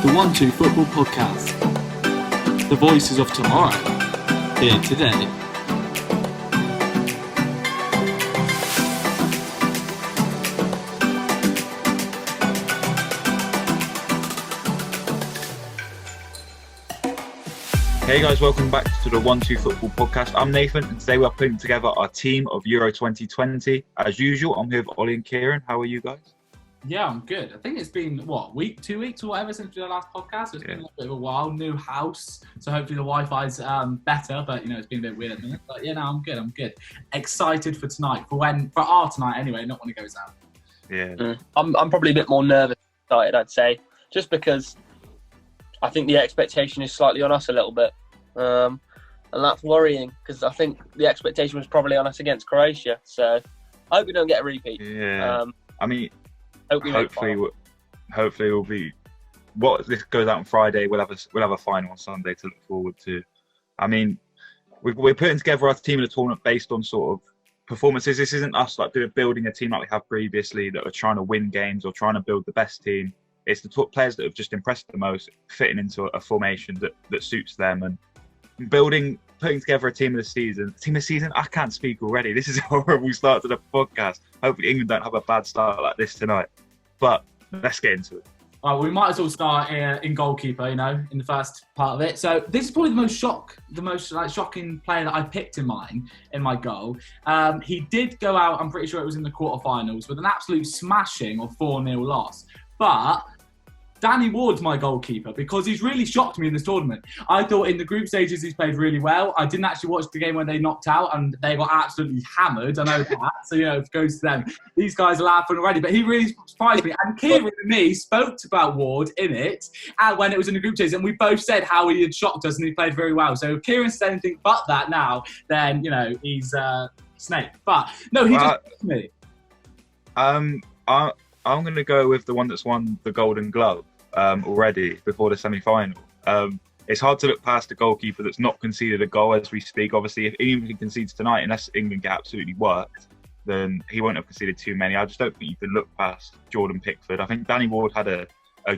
The 1-2 Football Podcast. The voices of tomorrow, here today. Hey guys, welcome back to the 1-2 Football Podcast. I'm Nathan, and today we're putting together our team of Euro 2020. As usual, I'm here with Ollie and Kieran. How are you guys? Yeah, I'm good. I think it's been, 2 weeks or whatever since the last podcast. It's been a bit of a while. New house, so hopefully the Wi-Fi's better, but it's been a bit weird at the minute. But I'm good. Excited for tonight, for our tonight anyway, not when it goes out. Yeah. I'm probably a bit more nervous excited, I'd say, just because I think the expectation is slightly on us a little bit. And that's worrying, because I think the expectation was probably on us against Croatia. So I hope we don't get a repeat. Yeah. Hopefully we'll be. This goes out on Friday. We'll have a final on Sunday to look forward to. I mean, we're putting together our team in a tournament based on sort of performances. This isn't us building a team like we have previously that are trying to win games or trying to build the best team. It's the top players that have just impressed the most, fitting into a formation that suits them, and putting together a team of the season. I can't speak already. This is a horrible start to the podcast. Hopefully England don't have a bad start like this tonight. But let's get into it. Well, we might as well start in goalkeeper, in the first part of it. So this is probably the most shocking player that I picked in my goal. He did go out, I'm pretty sure it was in the quarterfinals, with an absolute smashing of 4-0 loss. But Danny Ward's my goalkeeper because he's really shocked me in this tournament. I thought in the group stages he's played really well. I didn't actually watch the game when they knocked out and they got absolutely hammered. I know that. So, it goes to them. These guys are laughing already, but he really surprised me. And Kieran and me spoke about Ward in it and when it was in the group stage, and we both said how he had shocked us and he played very well. So if Kieran said anything but that now, then, he's snake. But no, he just shocked me. I'm going to go with the one that's won the Golden Glove already before the semi-final. It's hard to look past a goalkeeper that's not conceded a goal as we speak. Obviously, if even he concedes tonight, unless England get absolutely worked, then he won't have conceded too many. I just don't think you can look past Jordan Pickford. I think Danny Ward had a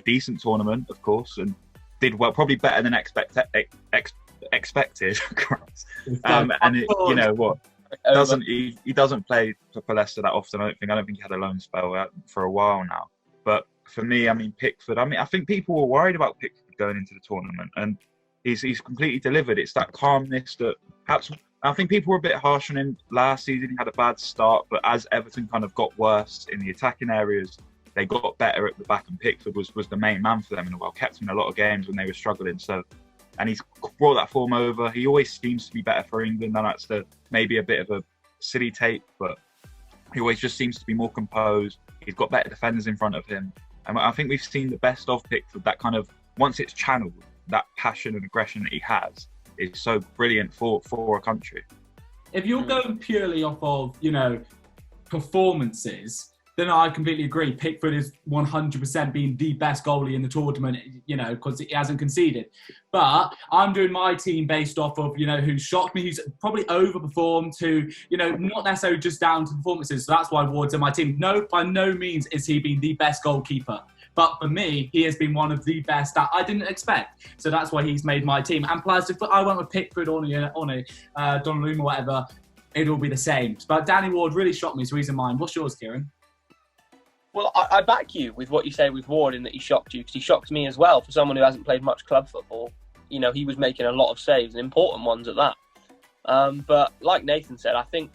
decent tournament, of course, and did well, probably better than expected. He doesn't play for Leicester that often. I don't think he had a loan spell for a while now. But for me, Pickford. I think people were worried about Pickford going into the tournament, and he's completely delivered. It's that calmness that perhaps I think people were a bit harsh on him last season. He had a bad start, but as Everton kind of got worse in the attacking areas, they got better at the back, and Pickford was the main man for them in a while. Kept him in a lot of games when they were struggling. And he's brought that form over. He always seems to be better for England. And that's maybe a bit of a silly take, but he always just seems to be more composed. He's got better defenders in front of him. And I think we've seen the best of Pickford. That kind of, once it's channeled, that passion and aggression that he has is so brilliant for a country. If you're going purely off of, performances, then I completely agree. Pickford is 100% being the best goalie in the tournament, because he hasn't conceded. But I'm doing my team based off of, who shocked me, who's probably overperformed, who, not necessarily just down to performances. So that's why Ward's in my team. No, by no means is he being the best goalkeeper. But for me, he has been one of the best that I didn't expect. So that's why he's made my team. And plus, if I went with Pickford on Donnarumma or whatever, it'll be the same. But Danny Ward really shocked me, so he's in mine. What's yours, Kieran? Well, I back you with what you say with Ward in that he shocked you, because he shocked me as well for someone who hasn't played much club football. He was making a lot of saves, and important ones at that. But like Nathan said, I think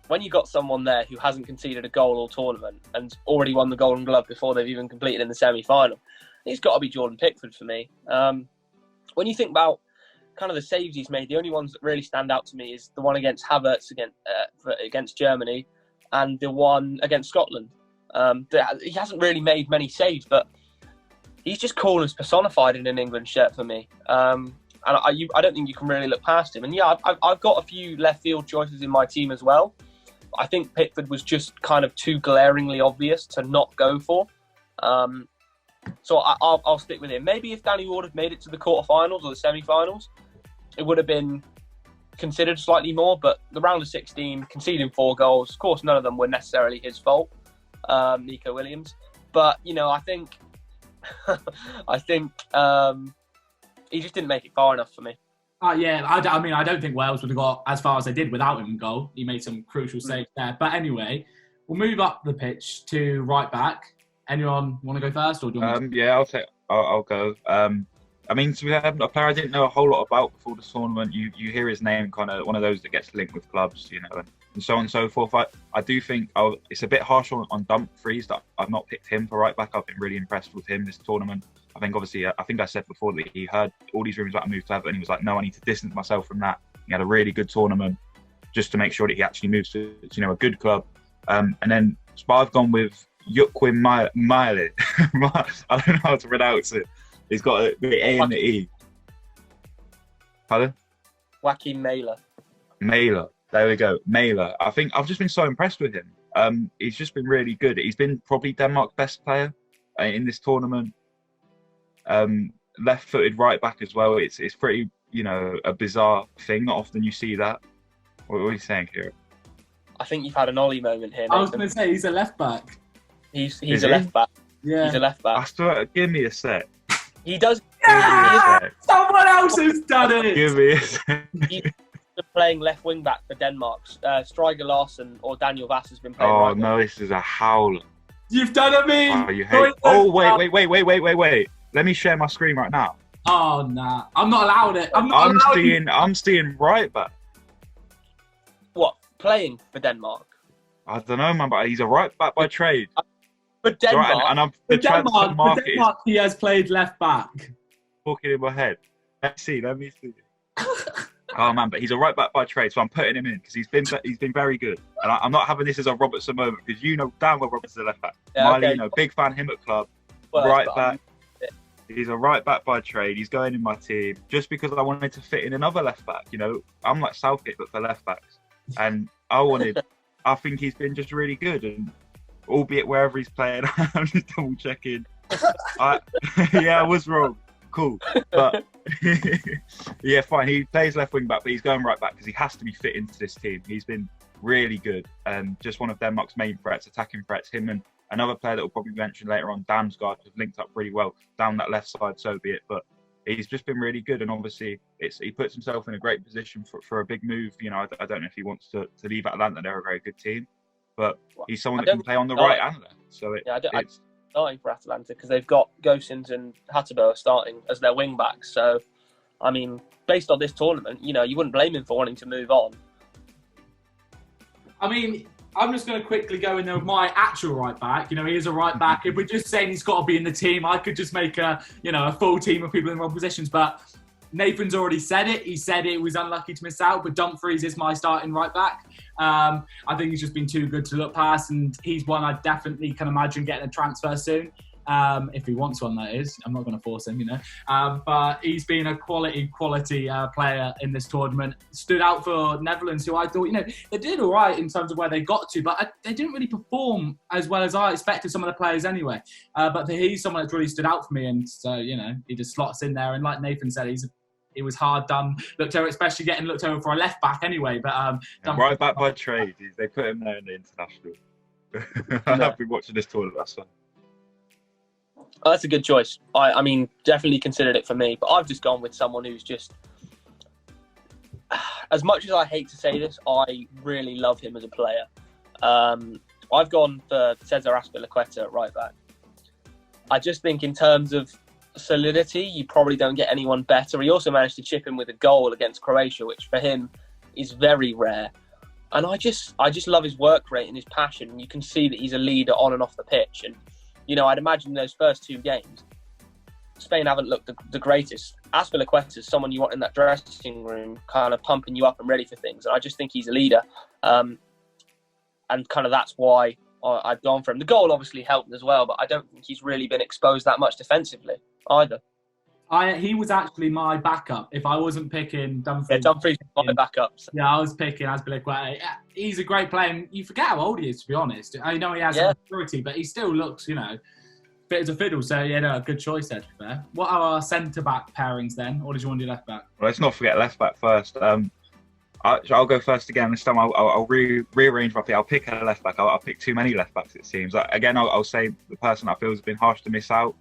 when you got someone there who hasn't conceded a goal all tournament and already won the Golden Glove before they've even completed in the semi-final, it's got to be Jordan Pickford for me. When you think about kind of the saves he's made, the only ones that really stand out to me is the one against Havertz against Germany and the one against Scotland. He hasn't really made many saves, but he's just coolness personified in an England shirt for me. And I don't think you can really look past him. And yeah, I've got a few left field choices in my team as well. I think Pickford was just kind of too glaringly obvious to not go for. So I'll stick with him. Maybe if Danny Ward had made it to the quarterfinals or the semi-finals, it would have been considered slightly more. But the round of 16, conceding 4 goals, of course, none of them were necessarily his fault, Nico Williams. But, I think I think he just didn't make it far enough for me. Yeah, I mean, I don't think Wales would have got as far as they did without him in goal. He made some crucial saves there. But anyway, we'll move up the pitch to right back. Anyone want to go first, or do you want me to? Yeah, I'll go. I mean, to be fair, a player I didn't know a whole lot about before the tournament. You hear his name, kind of one of those that gets linked with clubs, and so on and so forth. I do think it's a bit harsh on Dumfries that I've not picked him for right back. I've been really impressed with him this tournament. I think obviously, I think I said before that he heard all these rumours about a move to Everton, and he was like, no, I need to distance myself from that. He had a really good tournament just to make sure that he actually moves to a good club. And then I've gone with Joachim Miley. I don't know how to pronounce it. He's got the A and the E. Pardon? Joachim Mailer. Mailer. There we go. Mailer. I think I've just been so impressed with him. He's just been really good. He's been probably Denmark's best player in this tournament. Left-footed right back as well. It's pretty, a bizarre thing. Not often you see that. What are you saying, Kieran? I think you've had an Ollie moment here, Nathan. I was going to say, he's a left back. He's a left back. Yeah. He's a left back. I swear, give me a sec. He does. Yeah! Someone else has done it! Give me a sec. He's playing left wing back for Denmark. Striger Larsen or Daniel Vass has been playing Oh, right no, this is a howler. You've done it, me! Oh, you hate... Oh, wait. Let me share my screen right now. Oh, nah. I'm not allowed it. I'm seeing right back. What? Playing for Denmark? I don't know, man, but he's a right back by trade. For Denmark? Right, and For Denmark, he has played left back. Talking in my head. Let me see. Oh man, but he's a right back by trade, so I'm putting him in because he's been very good. And I'm not having this as a Robertson moment because damn well Robertson's a left back. Yeah, Miley, okay. Big fan him at club. Well, right back. He's a right back by trade. He's going in my team just because I wanted to fit in another left back. I'm like Southgate but for left backs, and I think he's been just really good, and albeit wherever he's playing, I'm just double checking. I was wrong. Cool, but yeah, fine. He plays left wing back, but he's going right back because he has to be fit into this team. He's been really good, and just one of Denmark's main threats, attacking threats. Him and another player that we'll probably mention later on, Damsgaard, have linked up really well down that left side. So be it, but he's just been really good, and obviously he puts himself in a great position for a big move. I don't know if he wants to leave Atlanta. They're a very good team, but he's someone that can play on the right and left. So it's starting for Atalanta because they've got Gosens and Hatterberg starting as their wing backs. So, I mean, based on this tournament, you wouldn't blame him for wanting to move on. I mean, I'm just going to quickly go in there with my actual right back. He is a right back. If we're just saying he's got to be in the team, I could just make a full team of people in the wrong positions. But Nathan's already said it. He said it was unlucky to miss out, but Dumfries is my starting right back. I think he's just been too good to look past, and he's one I definitely can imagine getting a transfer soon. If he wants one, that is. I'm not going to force him, But he's been a quality player in this tournament. Stood out for Netherlands, who I thought, they did all right in terms of where they got to, but they didn't really perform as well as I expected some of the players anyway. But he's someone that's really stood out for me, and so, he just slots in there. And like Nathan said, he was hard done, looked over, especially getting looked over for a left back anyway. But right back by trade. They put him there in the international. I've been watching this tournament. That's fine. Oh, that's a good choice. I mean, definitely considered it for me, but I've just gone with someone who's just, as much as I hate to say this, I really love him as a player. I've gone for Cesar Aspelliquetta at right back. I just think in terms of solidity, you probably don't get anyone better. He also managed to chip in with a goal against Croatia, which for him is very rare. And I just love his work rate and his passion. And you can see that he's a leader on and off the pitch. And I'd imagine those first two games, Spain haven't looked the greatest. Aspelliquetta is someone you want in that dressing room, kind of pumping you up and ready for things. And I just think he's a leader. And kind of that's why I've gone for him. The goal obviously helped as well, but I don't think he's really been exposed that much defensively either. He was actually my backup. If I wasn't picking Dumfries. Yeah, Dumfries was my backup. So. Yeah, I was picking Aspelliquetta. He's a great player. And you forget how old he is, to be honest. I know he has maturity, but he still looks, fit as a fiddle. So, a good choice there, to be fair. What are our centre-back pairings then? Or did you want to do left-back? Well, let's not forget left-back first. I'll go first again. This time I'll rearrange my pick. I'll pick a left-back. I'll pick too many left-backs, it seems. Again, I'll say the person I feel has been harsh to miss out.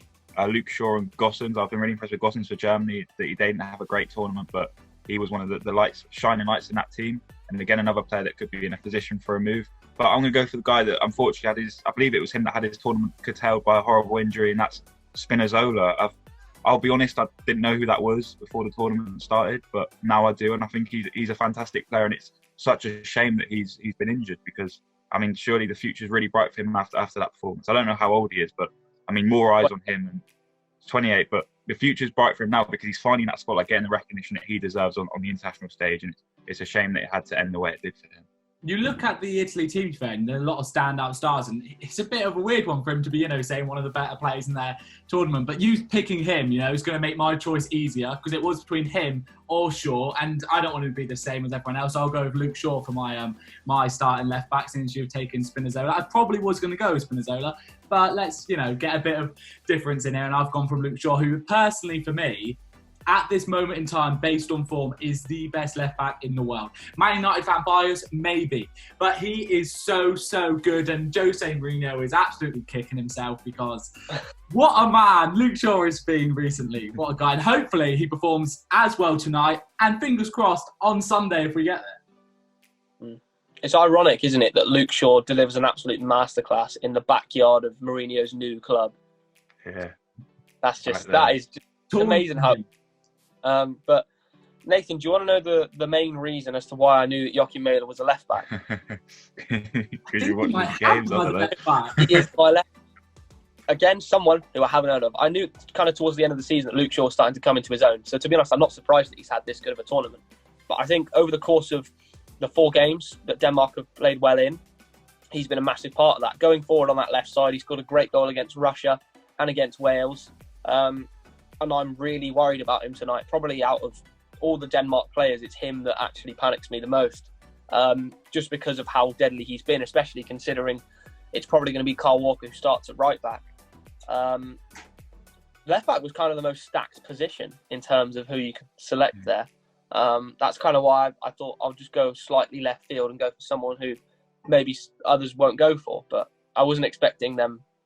Luke Shaw and Gossens. I've been really impressed with Gossens for Germany. That he didn't have a great tournament, but he was one of the lights, shining lights in that team. And again, another player that could be in a position for a move. But I'm going to go for the guy that unfortunately had I believe it was him that had his tournament curtailed by a horrible injury, and that's Spinazzola. I'll be honest, I didn't know who that was before the tournament started, but now I do, and I think he's a fantastic player, and it's such a shame that he's been injured, because I mean, surely the future's really bright for him after that performance. I don't know how old he is, but I mean, more eyes on him. And 28, but the future's bright for him now because he's finding that spot, like getting the recognition that he deserves on the international stage, and it's a shame that it had to end the way it did for him. You look at the Italy team today, and there are a lot of standout stars, and it's a bit of a weird one for him to be, saying one of the better players in their tournament. But you picking him, is going to make my choice easier, because it was between him or Shaw, and I don't want to be the same as everyone else. I'll go with Luke Shaw for my starting left back, since you've taken Spinazzola. I probably was going to go with Spinazzola, but let's get a bit of difference in here, and I've gone from Luke Shaw, who personally for me, at this moment in time, based on form, is the best left back in the world. Man United fan bias, maybe, but he is so good, and Jose Mourinho is absolutely kicking himself, because what a man Luke Shaw has been recently. What a guy, and hopefully he performs as well tonight, and fingers crossed on Sunday if we get there. It's ironic, isn't it, that Luke Shaw delivers an absolute masterclass in the backyard of Mourinho's new club. Yeah, that is just amazing how. But Nathan, do you want to know the main reason as to why I knew that Joachim Mæhle was a left back? Because you watch the games, I don't know. He is my left. Again, someone who I haven't heard of. I knew kind of towards the end of the season that Luke Shaw was starting to come into his own. So to be honest, I'm not surprised that he's had this good of a tournament. But I think over the course of the 4 games that Denmark have played well in, he's been a massive part of that. Going forward on that left side, he scored a great goal against Russia and against Wales. And I'm really worried about him tonight. Probably out of all the Denmark players, it's him that actually panics me the most. Just because of how deadly he's been, especially considering it's probably going to be Kyle Walker who starts at right back. Left back was kind of the most stacked position in terms of who you could select there. That's kind of why I thought I'll just go slightly left field and go for someone who maybe others won't go for. But I wasn't expecting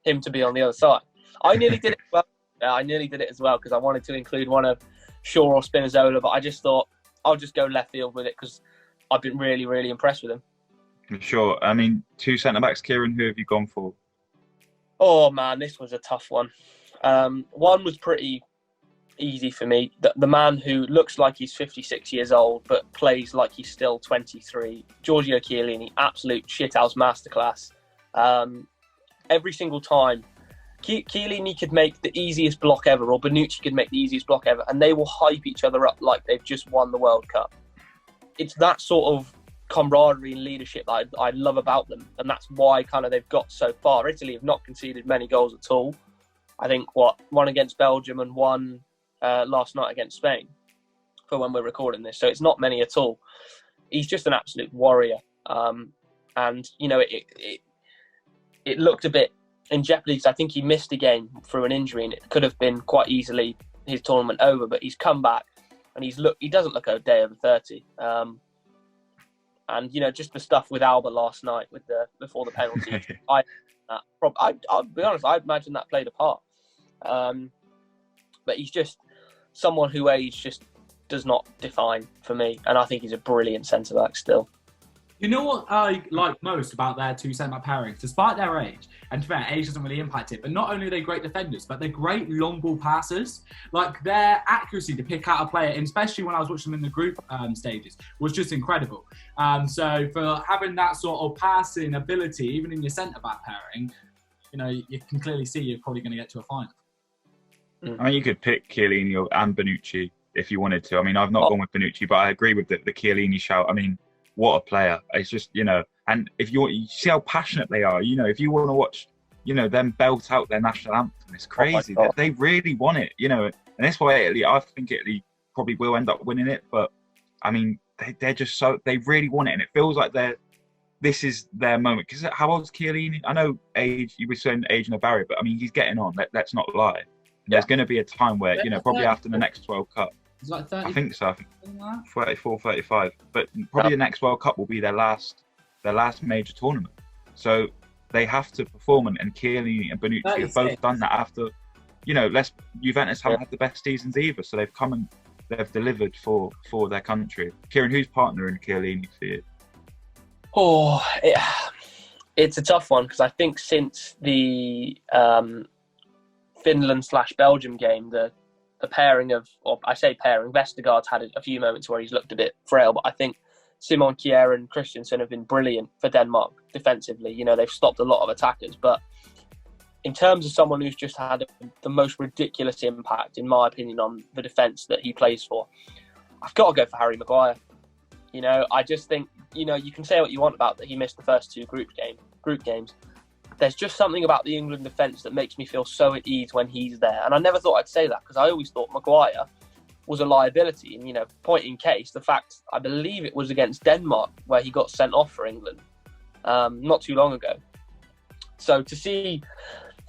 him to be on the other side. I nearly did it well. I nearly did it as well, because I wanted to include one of Shaw or Spinazzola, but I just thought I'll just go left field with it, because I've been really, really impressed with him. Sure. I mean, 2 centre-backs, Kieran, who have you gone for? Oh, man, this was a tough one. One was pretty easy for me. The man who looks like he's 56 years old, but plays like he's still 23, Giorgio Chiellini, absolute shithouse masterclass. Every single time, Chiellini could make the easiest block ever, or Bonucci could make the easiest block ever, and they will hype each other up like they've just won the World Cup. It's that sort of camaraderie and leadership that I love about them, and that's why kind of they've got so far. Italy have not conceded many goals at all. I think, one against Belgium and one last night against Spain for when we're recording this, so it's not many at all. He's just an absolute warrior, and it looked a bit in jeopardy, because I think he missed a game through an injury, and it could have been quite easily his tournament over. But he's come back, and he doesn't look a day over 30. And just the stuff with Alba last night before the penalty, I'll be honest, I imagine that played a part. But he's just someone who age just does not define for me, and I think he's a brilliant centre back still. You know what I like most about their 2 centre-back pairings? Despite their age, and to be fair, age doesn't really impact it, but not only are they great defenders, but they're great long ball passers. Like, their accuracy to pick out a player, and especially when I was watching them in the group stages, was just incredible. So for having that sort of passing ability, even in your centre-back pairing, you can clearly see you're probably going to get to a final. I mean, you could pick Chiellini and Bonucci if you wanted to. I mean, I've not gone with Bonucci, but I agree with the Chiellini shout. I mean, what a player. It's just, and if you see how passionate they are, if you want to watch, them belt out their national anthem, it's crazy. They really want it, and that's why I think Italy probably will end up winning it. But I mean, they're just they really want it, and it feels like this is their moment. Because how old's Chiellini? I know age, you were saying age and a barrier, but I mean, he's getting on. Let's not lie. There's going to be a time where, probably after the next World Cup. It's like 30. I think so. 34, 35. But probably the next World Cup will be their last major tournament. So they have to perform, and Chiellini and Bonucci have both done that after Juventus haven't had the best seasons either, so they've come and they've delivered for their country. Kieran, who's partner in Chiellini for you? Oh, it's a tough one because I think since the Finland/Belgium game, the pairing of, or I say pairing, Vestergaard's had a few moments where he's looked a bit frail, but I think Simon Kjær and Christensen have been brilliant for Denmark defensively. They've stopped a lot of attackers, but in terms of someone who's just had the most ridiculous impact, in my opinion, on the defence that he plays for, I've got to go for Harry Maguire. I just think, you can say what you want about that he missed the first two group games. There's just something about the England defence that makes me feel so at ease when he's there. And I never thought I'd say that because I always thought Maguire was a liability. And, point in case, the fact, I believe it was against Denmark where he got sent off for England not too long ago. So to see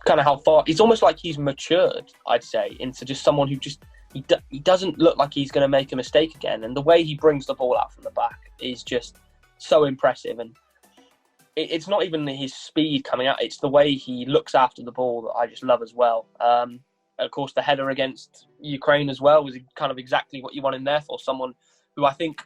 kind of how far, it's almost like he's matured, I'd say, into just someone who just, he doesn't look like he's going to make a mistake again. And the way he brings the ball out from the back is just so impressive. And it's not even his speed coming out, it's the way he looks after the ball that I just love as well. Of course, the header against Ukraine as well was kind of exactly what you want him there for. Someone who I think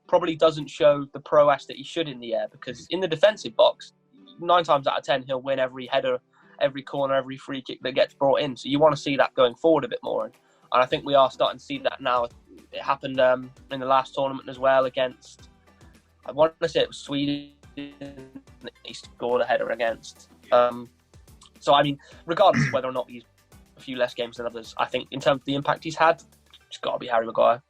probably doesn't show the prowess that he should in the air, because in the defensive box, 9 times out of 10, he'll win every header, every corner, every free kick that gets brought in. So you want to see that going forward a bit more. And I think we are starting to see that now. It happened in the last tournament as well against, I want to say it was Sweden, he scored a header against. So, I mean, regardless of whether or not he's a few less games than others, I think in terms of the impact he's had, it's got to be Harry Maguire.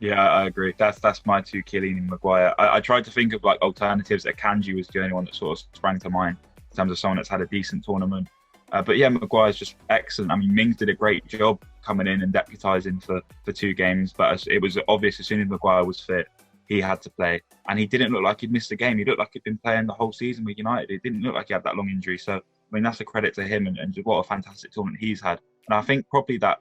Yeah, I agree. That's my two, Chiellini and Maguire. I tried to think of alternatives. Akanji was the only one that sort of sprang to mind in terms of someone that's had a decent tournament. But yeah, Maguire's just excellent. I mean, Mings did a great job coming in and deputising for 2 games, but it was obvious as soon as Maguire was fit, he had to play. And he didn't look like he'd missed a game. He looked like he'd been playing the whole season with United. It didn't look like he had that long injury. So, I mean, that's a credit to him and what a fantastic tournament he's had. And I think probably that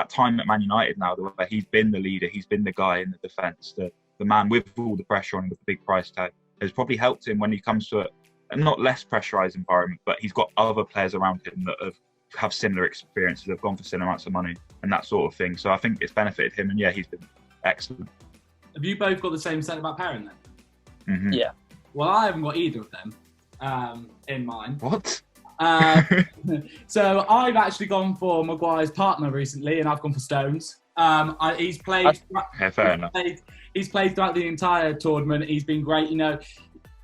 time at Man United now, where he's been the leader, he's been the guy in the defence, the man with all the pressure on him with the big price tag, has probably helped him when he comes to a not less pressurised environment, but he's got other players around him that have similar experiences, have gone for similar amounts of money and that sort of thing. So I think it's benefited him, and yeah, he's been excellent. Have you both got the same set about pairing then? Mm-hmm. Yeah. Well, I haven't got either of them in mind. What? So I've actually gone for Maguire's partner recently, and I've gone for Stones. He's played. Yeah, fair enough. He's played throughout the entire tournament. He's been great.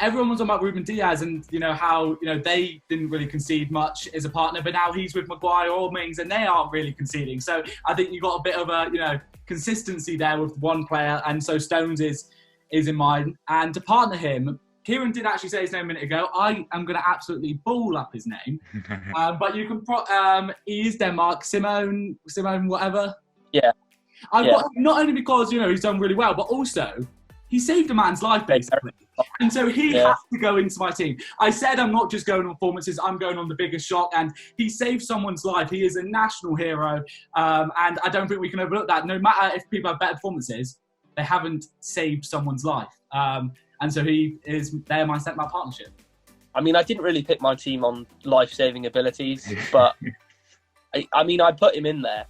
Everyone was on about Ruben Diaz and how they didn't really concede much as a partner, but now he's with Maguire or Mings and they aren't really conceding. So I think you got a bit of a consistency there with one player, and so Stones is in mind. And to partner him, Kieran did actually say his name a minute ago. I am going to absolutely ball up his name, but you can. He is Denmark, Simone, whatever. Yeah. I've got him not only because he's done really well, but also he saved a man's life basically. And so he has to go into my team. I said I'm not just going on performances, I'm going on the biggest shock. And he saved someone's life. He is a national hero. And I don't think we can overlook that. No matter if people have better performances, they haven't saved someone's life. And so he is there, my centre-back partnership. I mean, I didn't really pick my team on life-saving abilities, but I put him in there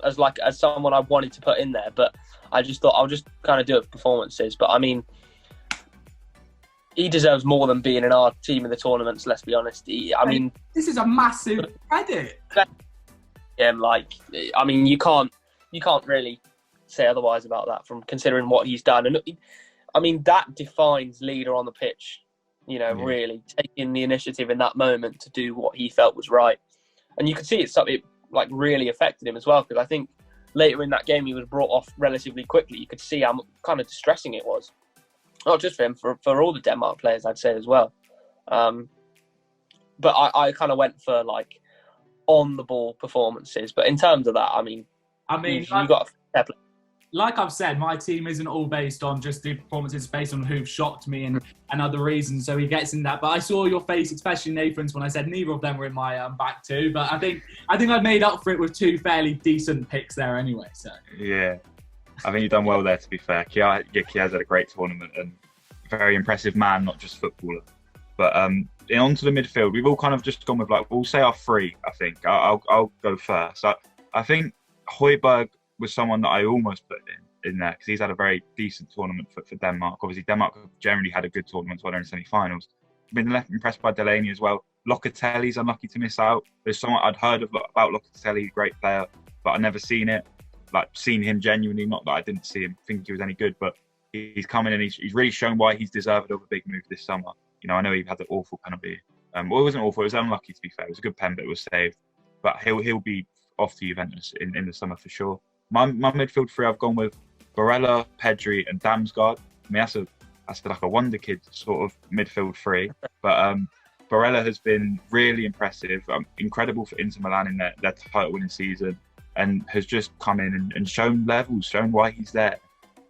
as someone I wanted to put in there. But I just thought I'll just kind of do it for performances. But I mean, he deserves more than being in our team in the tournaments, let's be honest. This is a massive credit. You can't really say otherwise about that from considering what he's done. And I mean, that defines leader on the pitch, really taking the initiative in that moment to do what he felt was right. And you could see it really affected him as well, because I think later in that game he was brought off relatively quickly. You could see how kind of distressing it was. Not just for him, for all the Denmark players, I'd say as well. But I kind of went for on the ball performances. But in terms of that, you got a like I've said, my team isn't all based on just the performances, based on who've shocked me and other reasons. So he gets in that. But I saw your face, especially Nathan's, when I said neither of them were in my back two. But I think I made up for it with 2 fairly decent picks there anyway. So yeah. I think you've done well there, to be fair. Kjær's had a great tournament and very impressive man, not just footballer. But onto the midfield, we've all kind of just gone with we'll say our three. I think I'll go first. I think Højbjerg was someone that I almost put in there because he's had a very decent tournament for Denmark. Obviously, Denmark have generally had a good tournament while they're in semi-finals. Been impressed by Delaney as well. Locatelli's unlucky to miss out. There's someone I'd heard about Locatelli, great player, but I've never seen it. Seen him genuinely, not that I didn't see him, think he was any good, but he's coming and he's really shown why he's deserved of a big move this summer. I know he had the awful penalty. Well, it wasn't awful, it was unlucky to be fair. It was a good pen, but it was saved. But he'll be off to Juventus in the summer for sure. My midfield three, I've gone with Barella, Pedri, and Damsgaard. I mean, that's like a wonder kid sort of midfield three. But Barella has been really impressive, incredible for Inter Milan in their title-winning season, and has just come in and shown levels, shown why he's there.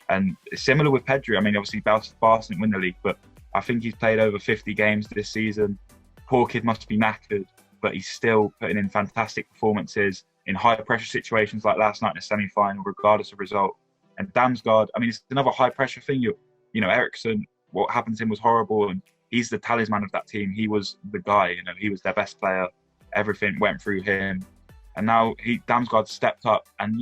And it's similar with Pedri. I mean, obviously, Barca didn't win the league, but I think he's played over 50 games this season. Poor kid must be knackered, but he's still putting in fantastic performances in high-pressure situations like last night in the semi-final, regardless of result. And Damsgaard, I mean, it's another high-pressure thing. Eriksen, what happened to him was horrible, and he's the talisman of that team. He was the guy, he was their best player. Everything went through him. And now Damsgaard stepped up and,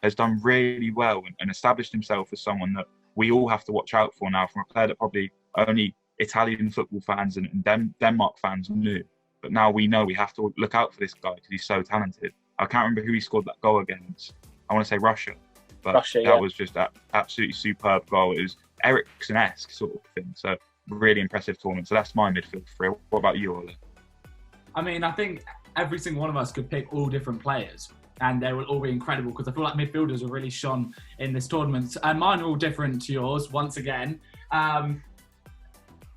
has done really well and established himself as someone that we all have to watch out for now, from a player that probably only Italian football fans and Denmark fans knew. But now we know we have to look out for this guy because he's so talented. I can't remember who he scored that goal against. I want to say Russia. But that was just an absolutely superb goal. It was Eriksen-esque sort of thing. So really impressive tournament. So that's my midfield three. What about you, Ollie? I mean, I think every single one of us could pick all different players, and they will all be incredible because I feel like midfielders have really shone in this tournament. And mine are all different to yours, once again.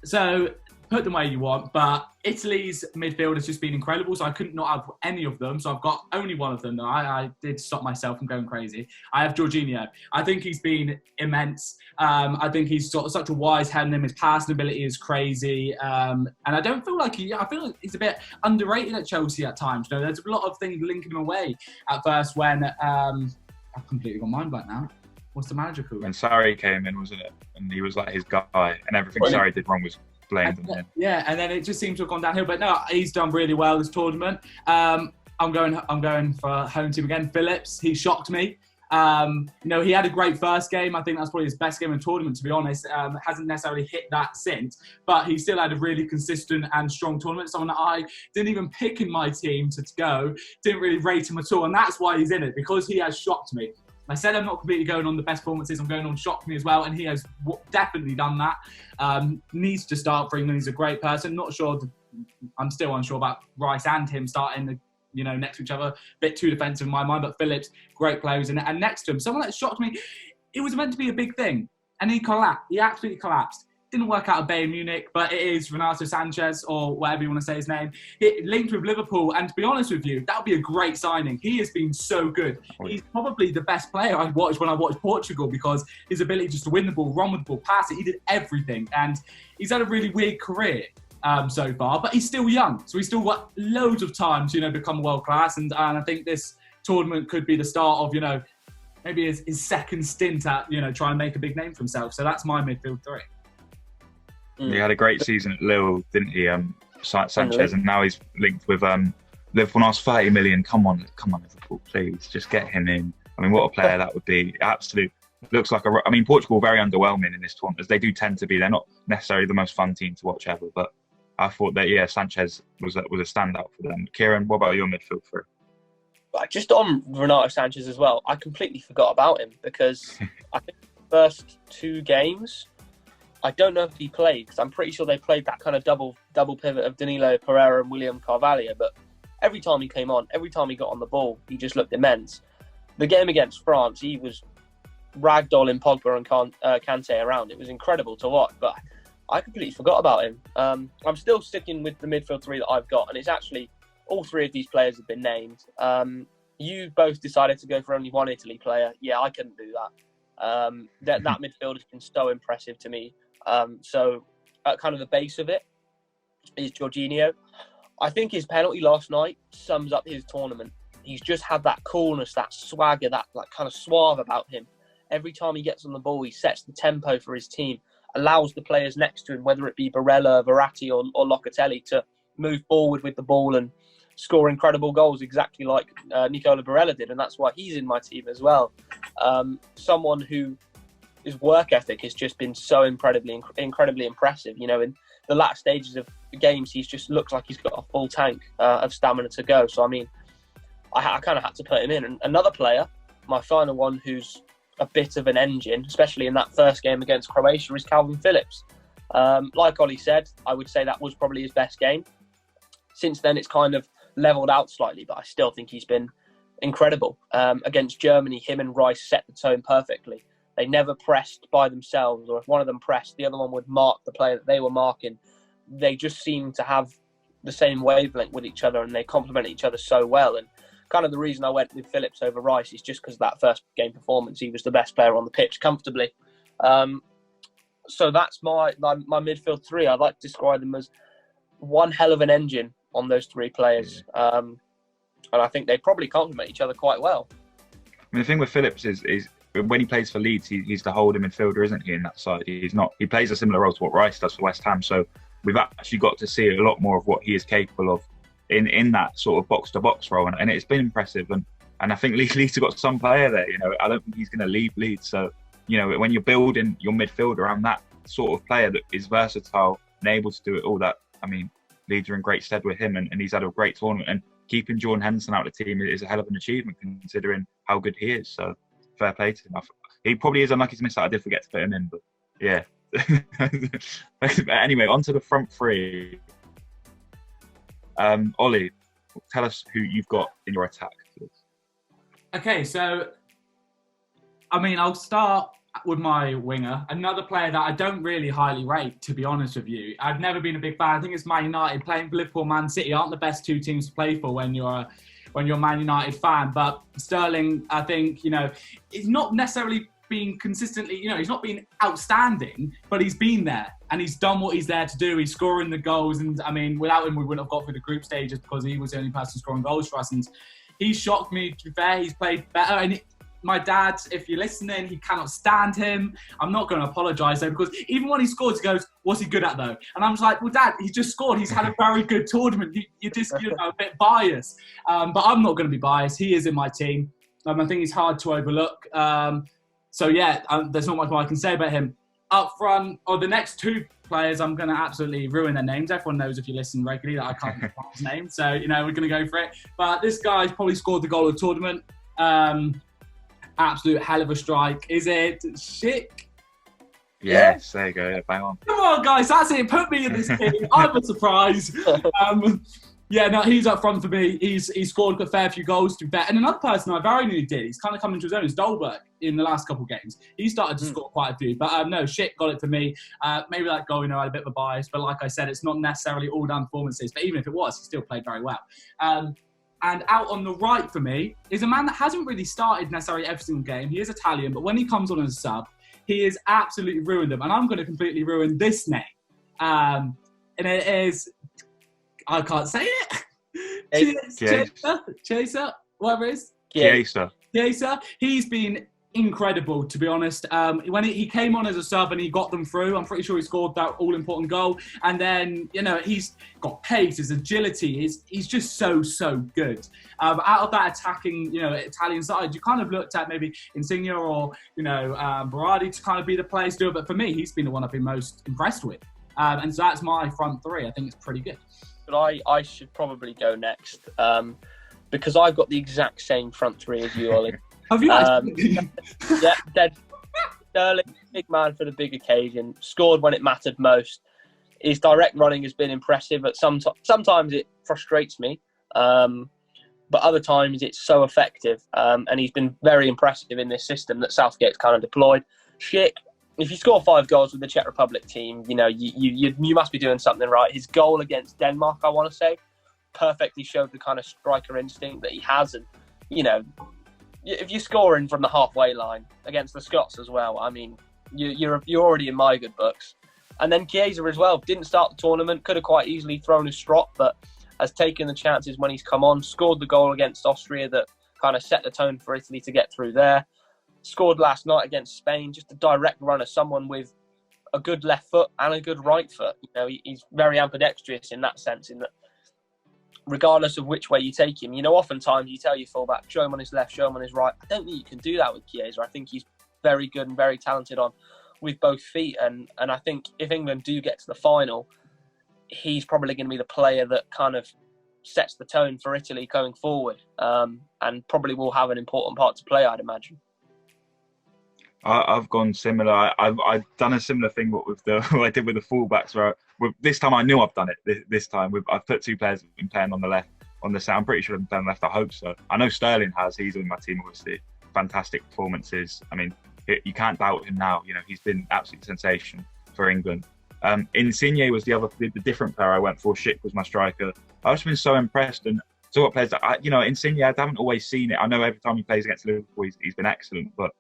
So put them where you want, but Italy's midfield has just been incredible, so I couldn't not have any of them. So I've got only one of them. Though I did stop myself from going crazy. I have Jorginho. I think he's been immense. I think he's sort of such a wise head in him. His passing ability is crazy, and I don't feel like I feel like he's a bit underrated at Chelsea at times. There's a lot of things linking him away at first when I've completely gone mind blank now. What's the manager called? When Sarri came in, wasn't it? And he was like his guy, and everything Sarri did wrong was blamed on him. Yeah, and then it just seems to have gone downhill. But no, he's done really well this tournament. I'm going for home team again. Phillips, he shocked me. He had a great first game. I think that's probably his best game in the tournament, to be honest. Hasn't necessarily hit that since, but he still had a really consistent and strong tournament. Someone that I didn't even pick in my team to go, didn't really rate him at all, and that's why he's in it, because he has shocked me. I said I'm not completely going on the best performances. I'm going on shocked me as well, and he has definitely done that. Needs to start for England. He's a great person. I'm still unsure about Rice and him starting next to each other. A bit too defensive in my mind, but Phillips, great players. And next to him, someone that shocked me, it was meant to be a big thing, and he collapsed. He absolutely collapsed. Didn't work out at Bayern Munich, but it is Renato Sanchez, or whatever you want to say his name. It linked with Liverpool, and to be honest with you, that would be a great signing. He has been so good. He's probably the best player I watched when I watched Portugal, because his ability just to win the ball, run with the ball, pass it, he did everything. And he's had a really weird career so far, but he's still young. So he's still got loads of time to, become world class. And I think this tournament could be the start of, maybe his second stint at, trying to make a big name for himself. So that's my midfield three. He had a great season at Lille, didn't he, Sanchez? And now he's linked with Liverpool. Asked 30 million. Come on, Liverpool, please, just get him in. I mean, what a player that would be! Absolute. Looks like Portugal are very underwhelming in this tournament, as they do tend to be. They're not necessarily the most fun team to watch ever, but I thought that Sanchez was a standout for them. Kieran, what about your midfield three? Just on Renato Sanchez as well, I completely forgot about him because I think the first two games, I don't know if he played, because I'm pretty sure they played that kind of double pivot of Danilo Pereira and William Carvalho. But every time he came on, every time he got on the ball, he just looked immense. The game against France, he was ragdolling Pogba and Kante around. It was incredible to watch, but I completely forgot about him. I'm still sticking with the midfield three that I've got, and it's actually all three of these players have been named. You both decided to go for only one Italy player. Yeah, I couldn't do that. That midfield has been so impressive to me. So at kind of the base of it is Jorginho. I think his penalty last night sums up his tournament. He's just had that coolness, that swagger, that kind of suave about him. Every time he gets on the ball, he sets the tempo for his team. allows the players next to him, whether it be Barella, Verratti or Locatelli, to move forward with the ball and score incredible goals, exactly like Nicola Barella did, and that's why he's in my team as well. Someone who his work ethic has just been so incredibly impressive. You know, in the latter stages of the games, he's just looks like he's got a full tank of stamina to go. So I mean, I kind of had to put him in. And another player, my final one, who's a bit of an engine, especially in that first game against Croatia, is Calvin Phillips. Like Ollie said, I would say that was probably his best game. Since then, it's kind of levelled out slightly, but I still think he's been incredible. Against Germany, him and Rice set the tone perfectly. They never pressed by themselves, or if one of them pressed, the other one would mark the player that they were marking. They just seemed to have the same wavelength with each other, and they complement each other so well. And kind of the reason I went with Phillips over Rice is just because of that first game performance. He was the best player on the pitch comfortably. So that's my midfield three. I'd like to describe them as one hell of an engine on those three players. And I think they probably complement each other quite well. I mean, the thing with Phillips is when he plays for Leeds, he's the holding midfielder, isn't he, in that side? He plays a similar role to what Rice does for West Ham. So we've actually got to see a lot more of what he is capable of in that sort of box-to-box role. And it's been impressive. And I think Leeds have got some player there. You know, I don't think he's going to leave Leeds. So, you know, when you're building your midfield around that sort of player that is versatile and able to do it all, that, I mean, Leeds are in great stead with him, and he's had a great tournament. And keeping Jordan Henderson out of the team is a hell of an achievement considering how good he is. So fair play to him. He probably is unlucky to miss out. I did forget to put him in, but yeah. Anyway, on to the front three. Ollie, tell us who you've got in your attack. Okay, so I mean, I'll start with my winger, another player that I don't really highly rate, to be honest with you. I've never been a big fan. I think it's Man United. Playing Liverpool, Man City aren't the best two teams to play for when you're a Man United fan. But Sterling, I think, you know, he's not necessarily been consistently, you know, he's not been outstanding, but he's been there and he's done what he's there to do. He's scoring the goals, and I mean, without him, we wouldn't have got through the group stages because he was the only person scoring goals for us. And he shocked me. To be fair, he's played better. And my dad, if you're listening, he cannot stand him. I'm not going to apologise though, because even when he scores, he goes, "What's he good at though?" And I'm just like, "Well, Dad, he just scored. He's had a very good tournament. You're just, you know, a bit biased." But I'm not going to be biased. He is in my team. I think he's hard to overlook. So yeah, there's not much more I can say about him. Up front, or the next two players, I'm going to absolutely ruin their names. Everyone knows, if you listen regularly, that I can't remember his name. So, you know, we're going to go for it. But this guy's probably scored the goal of the tournament. Absolute hell of a strike. Is it Schick? Yes, there you go. Yeah, bang on. Come on, guys. That's it. Put me in this team. I'm a surprise. Yeah, no, he's up front for me. He's scored a fair few goals, to be fair. And another person I very nearly did, he's kind of come into his own, is Dolberg in the last couple of games. He started to score quite a few. But no, Schick got it for me. Maybe that goal, you know, I had a bit of a bias. But like I said, it's not necessarily all down performances. But even if it was, he still played very well. And out on the right for me is a man that hasn't really started necessarily every single game. He is Italian, but when he comes on as a sub, he has absolutely ruined them. And I'm going to completely ruin this name. And it is, I can't say it. Chaser, whatever it is. Chiesa. He's been incredible, to be honest. When he came on as a sub and he got them through, I'm pretty sure he scored that all-important goal. And then, you know, he's got pace, his agility, he's just so good. Out of that attacking, you know, Italian side, you kind of looked at maybe Insigne or, you know, Berardi to kind of be the players to do it. But for me, he's been the one I've been most impressed with. And so that's my front three. I think it's pretty good. But I should probably go next because I've got the exact same front three as you, Ollie. Have you? Yeah, dead. Sterling, big man for the big occasion, scored when it mattered most. His direct running has been impressive, but sometimes it frustrates me. But other times it's so effective. And he's been very impressive in this system that Southgate's kind of deployed. Schick, if you score 5 goals with the Czech Republic team, you know, you must be doing something right. His goal against Denmark, I want to say, perfectly showed the kind of striker instinct that he has. And, you know, if you're scoring from the halfway line against the Scots as well, I mean, you're already in my good books. And then Chiesa as well, didn't start the tournament, could have quite easily thrown a strop, but has taken the chances when he's come on, scored the goal against Austria that kind of set the tone for Italy to get through there. Scored last night against Spain, just a direct runner, someone with a good left foot and a good right foot. You know, he's very ambidextrous in that sense, in that regardless of which way you take him, you know, oftentimes you tell your fullback, show him on his left, show him on his right. I don't think you can do that with Chiesa. I think he's very good and very talented on with both feet. And I think if England do get to the final, he's probably going to be the player that kind of sets the tone for Italy going forward, and probably will have an important part to play, I'd imagine. I've gone similar. I've done a similar thing with what I did with the fullbacks. Where this time I knew I've done it. This time I've put two players who've been playing on the left, on the side. I'm pretty sure they've been playing on the left. I hope so. I know Sterling has. He's in my team, obviously. Fantastic performances. I mean, you can't doubt him now. You know, he's been absolute sensation for England. Insigne was the different player I went for. Schick was my striker. I've just been so impressed, and so what players that Insigne, I haven't always seen it. I know every time he plays against Liverpool, he's been excellent, but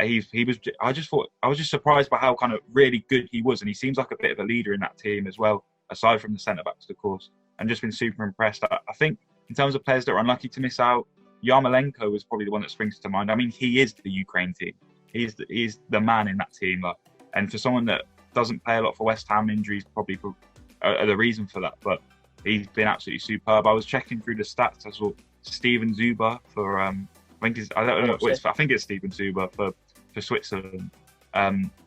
he was. I was just surprised by how kind of really good he was, and he seems like a bit of a leader in that team as well, aside from the centre backs, of course. And just been super impressed. I think in terms of players that are unlucky to miss out, Yarmolenko is probably the one that springs to mind. I mean, he is the Ukraine team. He's the man in that team. And for someone that doesn't play a lot for West Ham, injuries probably are the reason for that. But he's been absolutely superb. I was checking through the stats. I saw Steven Zuber for I think it's Steven Zuber for Switzerland.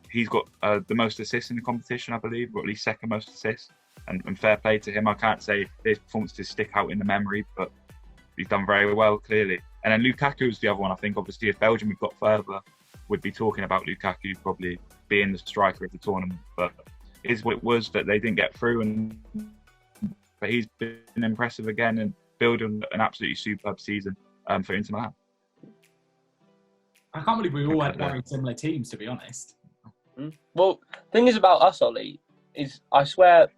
He's got the most assists in the competition, I believe, or at least second most assists. And fair play to him. I can't say his performances stick out in the memory, but he's done very well, clearly. And then Lukaku is the other one. I think, obviously, if Belgium had got further, we'd be talking about Lukaku probably being the striker of the tournament. But it is what it was that they didn't get through. But he's been impressive again and building an absolutely superb season for Inter Milan. I can't believe we all had very similar teams, to be honest. Well, the thing is about us, Ollie, is I swear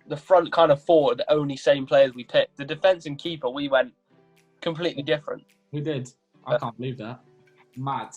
the front kind of four are the only same players we picked. The defence and keeper, we went completely different. We did. I can't believe that. Mad.